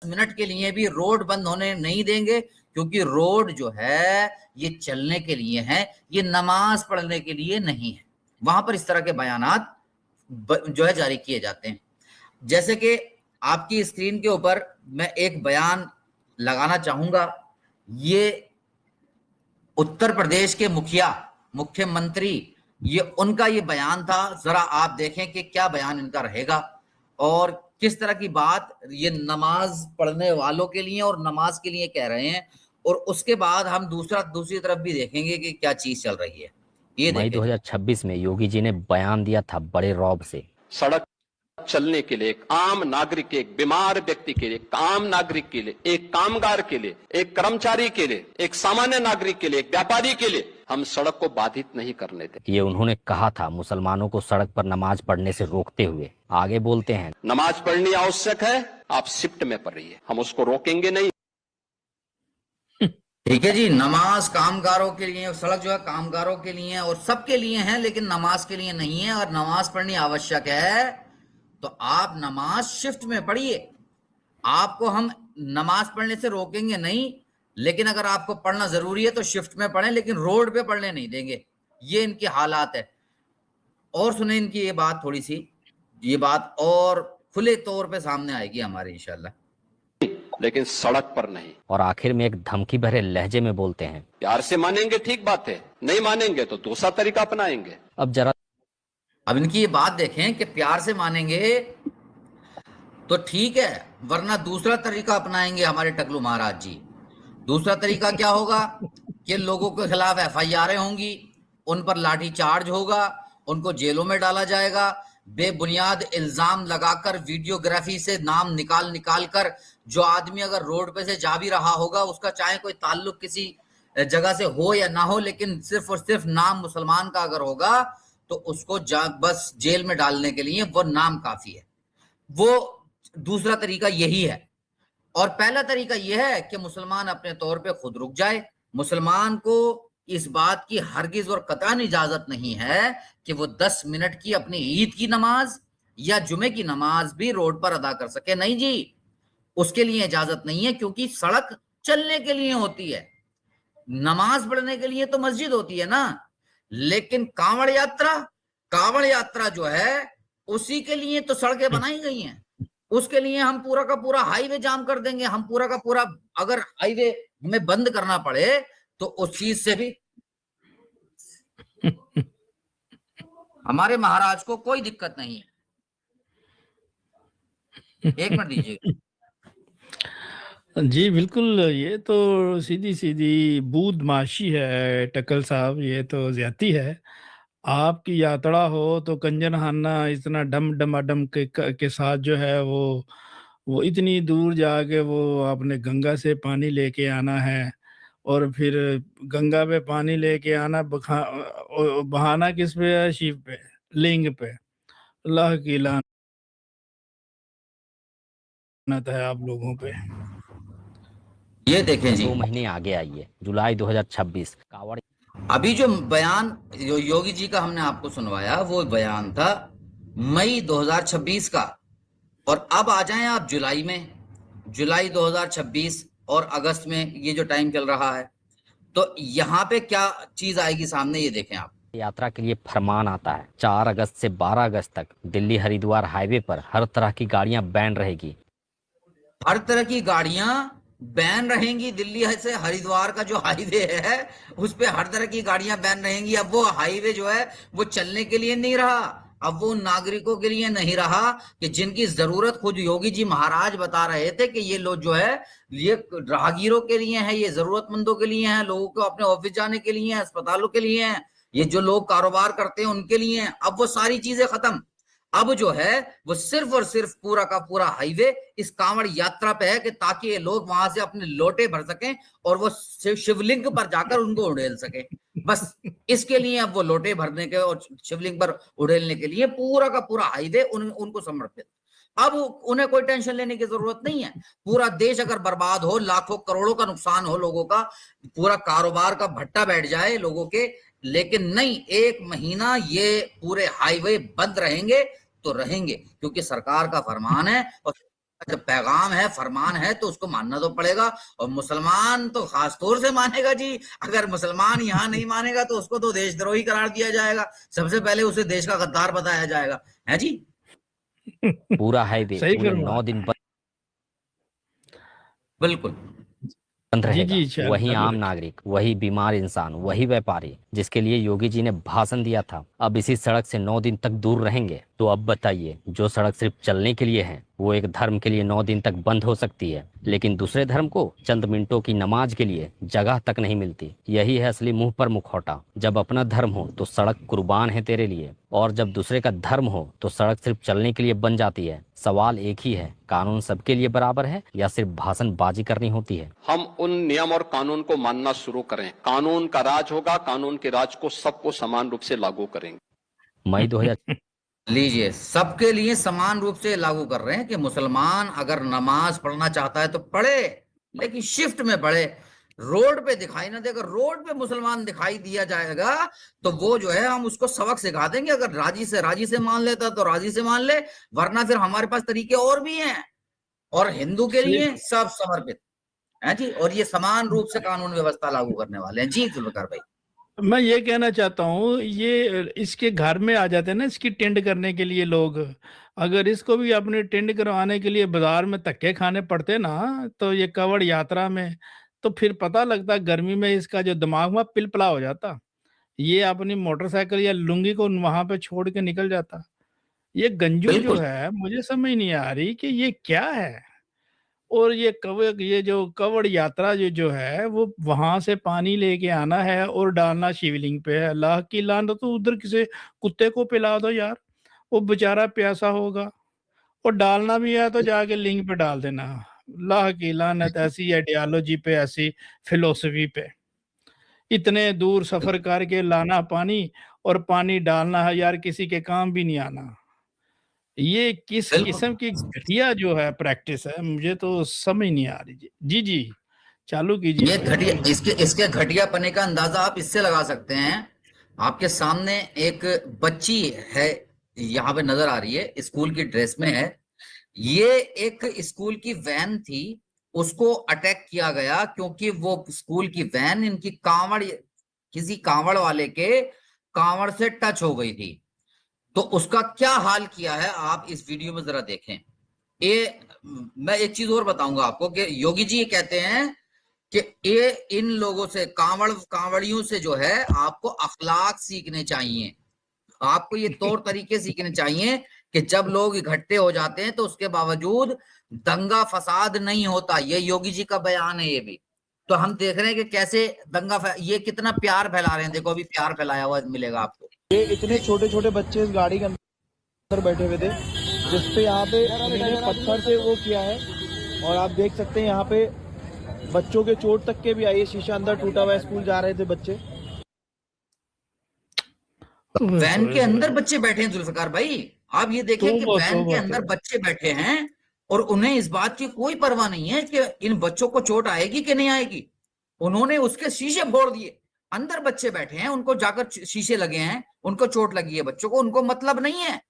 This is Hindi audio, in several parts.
मिनट के लिए भी रोड बंद होने नहीं देंगे, क्योंकि रोड जो है ये चलने के लिए है, ये नमाज पढ़ने के लिए नहीं है। वहां पर इस तरह के बयानात जो है जारी किए जाते हैं। जैसे कि आपकी स्क्रीन के ऊपर मैं एक बयान लगाना चाहूंगा, ये उत्तर प्रदेश के मुख्यमंत्री, ये उनका ये बयान था। जरा आप देखें कि क्या बयान इनका रहेगा और किस तरह की बात ये नमाज पढ़ने वालों के लिए और नमाज के लिए कह रहे हैं, और उसके बाद हम दूसरी तरफ भी देखेंगे कि क्या चीज चल रही है। ये मई देखें। 2026 में योगी जी ने बयान दिया था बड़े रौब से। सड़क चलने के लिए, एक आम नागरिक के, एक बीमार व्यक्ति के लिए, एक आम नागरिक के लिए, एक कामगार के लिए, एक कर्मचारी के लिए, एक सामान्य नागरिक के लिए, एक व्यापारी के लिए हम सड़क को बाधित नहीं करने दें। ये उन्होंने कहा था मुसलमानों को सड़क पर नमाज पढ़ने से रोकते हुए। आगे बोलते हैं, नमाज पढ़नी आवश्यक है, आप शिफ्ट में पढ़िए, हम उसको रोकेंगे नहीं। ठीक है जी, नमाज कामगारों के लिए, सड़क जो है कामगारों के लिए और सबके लिए है, लेकिन नमाज के लिए नहीं है। और नमाज पढ़नी आवश्यक है तो आप नमाज शिफ्ट में पढ़िए। आपको हम नमाज पढ़ने से रोकेंगे नहीं, लेकिन अगर आपको पढ़ना जरूरी है तो शिफ्ट में पढ़ें, लेकिन रोड पे पढ़ने नहीं देंगे। ये इनकी हालात है। और सुने इनकी ये बात, थोड़ी सी ये बात और खुले तौर पे सामने आएगी हमारे इंशाल्लाह, लेकिन सड़क पर नहीं। और आखिर में एक धमकी भरे लहजे में बोलते हैं, प्यार से मानेंगे ठीक बात है, नहीं मानेंगे तो दूसरा तरीका अपनाएंगे। अब इनकी ये बात देखें कि प्यार से मानेंगे तो ठीक है, वरना दूसरा तरीका अपनाएंगे हमारे टकलू महाराज जी। दूसरा तरीका क्या होगा कि लोगों के खिलाफ FIR होंगी, उन पर लाठी चार्ज होगा, उनको जेलों में डाला जाएगा, बेबुनियाद इल्जाम लगाकर वीडियोग्राफी से नाम निकाल कर जो आदमी अगर रोड पे से जा भी रहा होगा, उसका चाहे कोई ताल्लुक किसी जगह से हो या ना हो, लेकिन सिर्फ और सिर्फ नाम मुसलमान का अगर होगा तो उसको बस जेल में डालने के लिए वो नाम काफी है। वो दूसरा तरीका यही है। और पहला तरीका यह है कि मुसलमान अपने तौर पे खुद रुक जाए। मुसलमान को इस बात की हरगिज और कतई इजाजत नहीं है कि वो 10 मिनट की अपनी ईद की नमाज या जुमे की नमाज भी रोड पर अदा कर सके। नहीं जी, उसके लिए इजाजत नहीं है, क्योंकि सड़क चलने के लिए होती है, नमाज पढ़ने के लिए तो मस्जिद होती है ना। लेकिन कांवड़ यात्रा जो है उसी के लिए तो सड़कें बनाई गई हैं। उसके लिए हम पूरा का पूरा हाईवे जाम कर देंगे। हम पूरा का पूरा, अगर हाईवे हमें बंद करना पड़े तो उस चीज से भी हमारे महाराज को कोई दिक्कत नहीं है। एक मिनट दीजिए जी बिल्कुल, ये तो सीधी सीधी बूदमाशी है टक्कल साहब, ये तो ज्यादती है। आपकी यात्रा हो तो कंजनहाना इतना डम डमाडम के साथ जो है वो इतनी दूर जाके वो आपने गंगा से पानी लेके आना है, और फिर गंगा पे पानी लेके आना बहाना किस पे है? शिव पे, लिंग पे। अल्लाह की लानत है आप लोगों पे। ये देखें जी, 2 महीने आगे आइए, जुलाई 2026 कावड़। अभी जो बयान योगी जी का हमने आपको सुनवाया वो बयान था मई 2026 का, और अब आ जाएं आप जुलाई में, जुलाई 2026 और अगस्त में, ये जो टाइम चल रहा है, तो यहाँ पे क्या चीज आएगी सामने, ये देखें आप। यात्रा के लिए फरमान आता है 4 अगस्त से 12 अगस्त तक दिल्ली हरिद्वार हाईवे पर हर तरह की गाड़ियां बैन रहेगी। हर तरह की गाड़ियां बैन रहेंगी। दिल्ली से हरिद्वार का जो हाईवे है उस पे हर तरह की गाड़ियां बैन रहेंगी। अब वो हाईवे जो है वो चलने के लिए नहीं रहा, अब वो नागरिकों के लिए नहीं रहा कि जिनकी जरूरत, खुद योगी जी महाराज बता रहे थे कि ये लोग जो है ये राहगीरों के लिए है, ये जरूरतमंदों के लिए है, लोगों को अपने ऑफिस जाने के लिए है, अस्पतालों के लिए है, ये जो लोग कारोबार करते हैं उनके लिए है। अब वो सारी चीजें खत्म। अब जो है वो सिर्फ और सिर्फ पूरा का पूरा हाईवे इस कांवड़ यात्रा पे है कि ताकि ये लोग वहां से अपने लोटे भर सकें और वो शिवलिंग पर जाकर उनको उड़ेल सके। बस इसके लिए अब वो लोटे भरने के और शिवलिंग पर उड़ेलने के लिए पूरा का पूरा हाईवे उनको समर्पित। अब उन्हें कोई टेंशन लेने की जरूरत नहीं है। पूरा देश अगर बर्बाद हो, लाखों करोड़ों का नुकसान हो लोगों का, पूरा कारोबार का भट्टा बैठ जाए लोगों के, लेकिन नहीं, 1 महीना ये पूरे हाईवे बंद रहेंगे तो रहेंगे, क्योंकि सरकार का फरमान है और जब पैगाम है, फरमान है, तो उसको मानना तो पड़ेगा। और मुसलमान तो खास तौर से मानेगा जी। अगर मुसलमान यहाँ नहीं मानेगा तो उसको तो देशद्रोही करार दिया जाएगा, सबसे पहले उसे देश का गद्दार बताया जाएगा, है जी। पूरा हाईवे सही पूरे फरमाया। 9 दिन बिल्कुल बंद जी रहेगा। जी चालू वही चालू आम रखिए। नागरिक, वही बीमार इंसान, वही व्यापारी जिसके लिए योगी जी ने भाषण दिया था, अब इसी सड़क से 9 दिन तक दूर रहेंगे। तो अब बताइए, जो सड़क सिर्फ चलने के लिए है, वो एक धर्म के लिए 9 दिन तक बंद हो सकती है, लेकिन दूसरे धर्म को चंद मिनटों की नमाज के लिए जगह तक नहीं मिलती। यही है असली मुंह पर मुखौटा। जब अपना धर्म हो तो सड़क कुर्बान है तेरे लिए, और जब दूसरे का धर्म हो तो सड़क सिर्फ चलने के लिए बन जाती है। सवाल एक ही है, कानून सबके लिए बराबर है या सिर्फ भाषणबाजी करनी होती है? हम उन नियम और कानून को मानना शुरू करें। कानून का राज होगा, कानून के राज को सबको समान रूप से लागू करेंगे। मई 2000 लीजिए, सबके लिए समान रूप से लागू कर रहे हैं कि मुसलमान अगर नमाज पढ़ना चाहता है तो पढ़े, लेकिन शिफ्ट में पढ़े, रोड पे दिखाई ना दे। अगर रोड पे मुसलमान दिखाई दिया जाएगा तो वो जो है हम उसको सबक सिखा देंगे। अगर राजी से मान लेता तो राजी से मान ले, वरना फिर हमारे पास तरीके और भी हैं। और हिंदू के सही। लिए सब समर्पित है जी। और ये समान रूप से कानून व्यवस्था लागू करने वाले हैं जी जुल्फिकार भाई। मैं ये कहना चाहता हूँ, ये इसके घर में आ जाते हैं ना इसकी टेंड करने के लिए लोग। अगर इसको भी अपने टेंड करवाने के लिए बाजार में धक्के खाने पड़ते ना, तो ये कांवड़ यात्रा में, तो फिर पता लगता गर्मी में इसका जो दिमाग में पिलपला हो जाता। ये अपनी मोटरसाइकिल या लुंगी को वहां पे छोड़ के निकल जाता। ये गंजू जो बिल्कुल है, मुझे समझ नहीं आ रही कि ये क्या है। और ये जो कवड़ यात्रा जो है, वो वहां से पानी लेके आना है और डालना शिवलिंग पे है। अल्लाह की लानत, तो उधर किसी कुत्ते को पिला दो यार, वो बेचारा प्यासा होगा। और डालना भी है तो जाके लिंग पे डाल देना। अल्लाह की लानत, ऐसी आइडियोलॉजी पे, ऐसी फिलोसफी पे। इतने दूर सफर करके लाना पानी, और पानी डालना है यार, किसी के काम भी नहीं आना। ये किस बिल्कुल। किस्म की घटिया जो है प्रैक्टिस है, मुझे तो समझ नहीं आ रही जी। जी जी चालू कीजिए। ये घटिया, इसके घटियापने का अंदाजा आप इससे लगा सकते हैं। आपके सामने एक बच्ची है, यहाँ पे नजर आ रही है, स्कूल की ड्रेस में है। ये एक स्कूल की वैन थी, उसको अटैक किया गया क्योंकि वो स्कूल की वैन इनकी किसी कांवड़ वाले के कांवड़ से टच हो गई थी। तो उसका क्या हाल किया है आप इस वीडियो में जरा देखें। ये मैं एक चीज और बताऊंगा आपको कि योगी जी ये कहते हैं कि ये इन लोगों से, कांवड़ियों से जो है आपको अखलाक सीखने चाहिए, आपको ये तौर तरीके सीखने चाहिए कि जब लोग इकट्ठे हो जाते हैं तो उसके बावजूद दंगा फसाद नहीं होता। ये योगी जी का बयान है। ये भी तो हम देख रहे हैं कि कैसे ये कितना प्यार फैला रहे हैं। देखो अभी प्यार फैलाया हुआ मिलेगा आपको। ये इतने छोटे छोटे बच्चे इस गाड़ी के अंदर बैठे हुए थे, जिसपे यहाँ पे उन्होंने पत्थर से वो किया है। और आप देख सकते हैं यहाँ पे बच्चों के चोट तक के भी आई है, शीशा अंदर टूटा हुआ है। स्कूल जा रहे थे बच्चे, वैन के अंदर बच्चे बैठे हैं जुल्फिकार भाई। आप ये देखें कि वैन के अंदर बच्चे बैठे हैं और उन्हें इस बात की कोई परवाह नहीं है कि इन बच्चों को चोट आएगी कि नहीं आएगी। उन्होंने उसके शीशे फोड़ दिए। अंदर बच्चे बैठे हैं, उनको जाकर शीशे लगे हैं, उनको चोट लगी है बच्चों को, उनको मतलब नहीं है।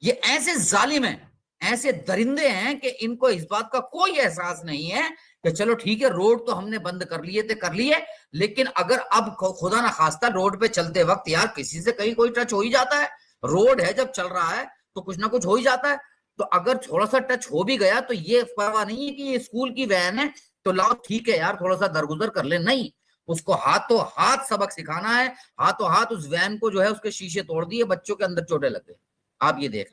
ये ऐसे जालिम हैं, ऐसे दरिंदे हैं कि इनको इस बात का कोई एहसास नहीं है कि चलो ठीक है, रोड तो हमने बंद कर लिए, लेकिन अगर अब खुदा ना खास्ता रोड पे चलते वक्त यार किसी से कहीं कोई टच हो ही जाता है। रोड है, जब चल रहा है तो कुछ ना कुछ हो ही जाता है। तो अगर थोड़ा सा टच हो भी गया तो ये परवाह नहीं है कि ये स्कूल की वैन है तो लाओ ठीक है यार थोड़ा सा दरगुजर कर ले, नहीं। उसको हाथों हाथ सबक सिखाना है। हाथों हाथ उस वैन को जो है उसके शीशे तोड़ दिए, बच्चों के अंदर चोटें लग गई। आप ये देख,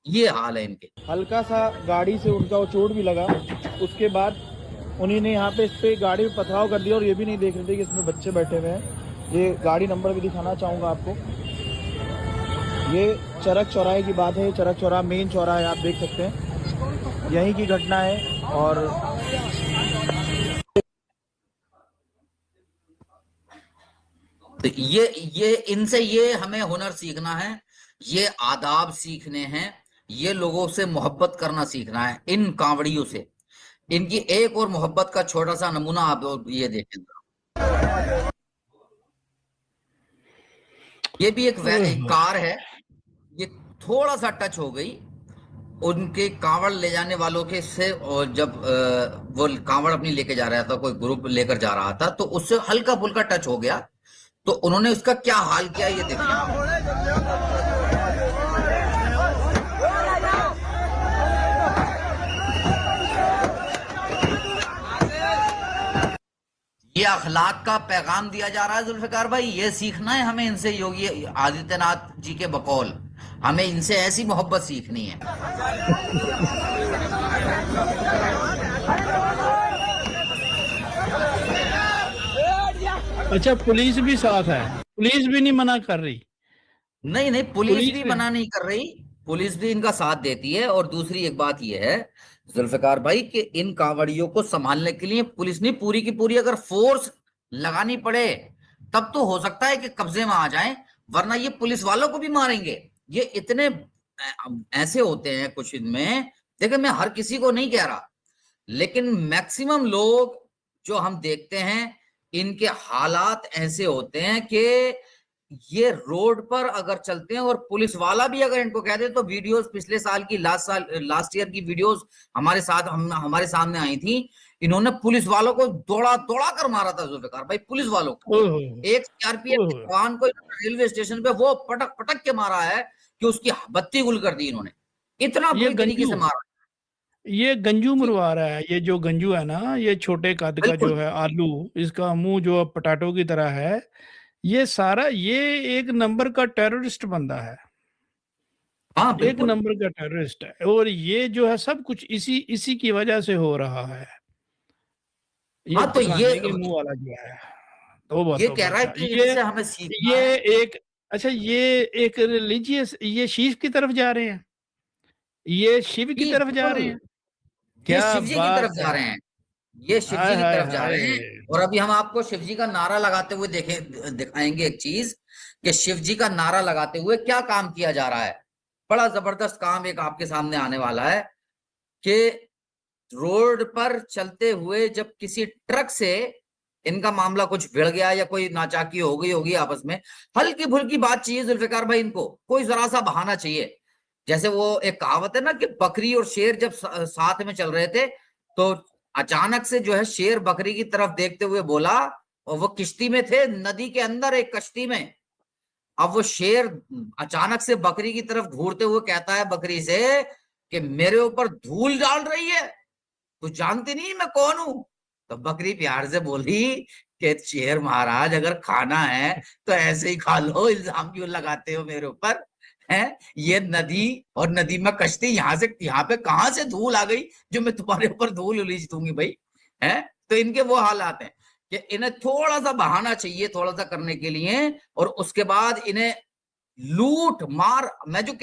ये हाल है इनके। हल्का सा गाड़ी से उनका वो चोट भी लगा। उसके बाद उन्होंने यहाँ पे इस पे गाड़ी में पथराव कर दिया, और ये भी नहीं देख रहे थे कि इसमें बच्चे बैठे हुए हैं। ये गाड़ी नंबर भी दिखाना चाहूँगा आपको। ये चरक चौराहे की बात है। चरक चौराहा मेन चौराहा है, आप देख सकते हैं, यहीं की घटना है। और तो ये इनसे ये हमें हुनर सीखना है, ये आदाब सीखने हैं, ये लोगों से मोहब्बत करना सीखना है। इन कांवड़ियों से इनकी एक और मोहब्बत का छोटा सा नमूना आप ये देखें। ये भी एक कार है, ये थोड़ा सा टच हो गई उनके कांवड़ ले जाने वालों के से, और जब वो कांवड़ अपनी लेके जा रहा था, कोई ग्रुप लेकर जा रहा था, तो उससे हल्का फुल्का टच हो गया, तो उन्होंने उसका क्या हाल किया ये देखिए। ये अखलाक का पैगाम दिया जा रहा है जुल्फिकार भाई, ये सीखना है हमें इनसे, योगी आदित्यनाथ जी के बकौल, हमें इनसे ऐसी मोहब्बत सीखनी है। अच्छा, पुलिस भी साथ है, पुलिस भी नहीं मना कर रही। नहीं नहीं, पुलिस पुलिस भी भी- मना नहीं कर रही, पुलिस भी इनका साथ देती है। और दूसरी एक बात यह है जुल्फिकार भाई कि इन कांवड़ियों को संभालने के लिए पुलिस ने पूरी की पूरी अगर फोर्स लगानी पड़े तब तो हो सकता है कि कब्जे में आ जाएं, वरना ये पुलिस वालों को भी मारेंगे। ये इतने ऐसे होते हैं कुछ इनमें, देखिए मैं हर किसी को नहीं कह रहा, लेकिन मैक्सिमम लोग जो हम देखते हैं इनके हालात ऐसे होते हैं कि ये रोड पर अगर चलते हैं और पुलिस वाला भी अगर इनको कह दे, तो वीडियोस पिछले साल की लास्ट ईयर की वीडियोस हमारे साथ हमारे सामने आई थी, इन्होंने पुलिस वालों को दौड़ा दौड़ा कर मारा था जुल्फिकार भाई, पुलिस वालों को। ओहो, एक सीआरपीएफ ओहो। जवान को रेलवे स्टेशन पे वो पटक पटक के मारा है कि उसकी बत्ती गुल कर दी इन्होंने, इतना ये बुरी तरीके से गंजू मारा। ये गंजू मरवा रहा है, ये जो गंजू है ना, ये छोटे कद का बिल्कुल जो है आलू, इसका मुंह जो पटाटो की तरह है, ये सारा ये एक नंबर का टेररिस्ट बंदा है, हाँ एक बिल्कुल। नंबर का टेररिस्ट है। और ये जो है सब कुछ इसी इसी की वजह से हो रहा है। ये हाँ तो दिखाने के मुंह वाला जो है, तोबा ये कह तोबा रहा है क्या कि इनसे हमें सीखना ये है। एक अच्छा, ये एक रिलीजियस, ये शिव की तरफ जा रहे हैं, ये शिव की जी तरफ जा रहे बिल्कुल, हैं। ये क्या शिव जी की बात तरफ जा है! रहे हैं, ये शिव हाय जी की हाय तरफ जा रहे हाय! हैं। और अभी हम आपको शिव जी का नारा लगाते हुए दिखाएंगे एक चीज, कि शिव जी का नारा लगाते हुए क्या काम किया जा रहा है। बड़ा जबरदस्त काम एक आपके सामने आने वाला है कि रोड पर चलते हुए जब किसी ट्रक से इनका मामला कुछ भिड़ गया या कोई नाचाकी हो गई होगी आपस में, हल्की फुल्की बात चाहिए जुल्फिकार भाई, इनको कोई जरा सा बहाना चाहिए। जैसे वो एक कहावत है ना कि बकरी और शेर जब साथ में चल रहे थे, तो अचानक से जो है शेर बकरी की तरफ देखते हुए बोला, और वो किश्ती में थे, नदी के अंदर एक कश्ती में। अब वो शेर अचानक से बकरी की तरफ घूरते हुए कहता है बकरी से कि मेरे ऊपर धूल डाल रही है, तू जानती नहीं मैं कौन हूं। तो बकरी प्यार से बोली कि शेर महाराज अगर खाना है तो ऐसे ही खा लो, इल्जाम क्यों लगाते हो मेरे ऊपर, है ये नदी और नदी में कश्ती, यहाँ से यहाँ पे कहां से धूल आ गई जो मैं तुम्हारे ऊपर धूल उलीच दूंगी भाई, है। तो इनके वो हालात हैं कि इन्हें थोड़ा सा बहाना चाहिए थोड़ा सा करने के लिए, और उसके बाद इन्हें लूट मार, मैं जो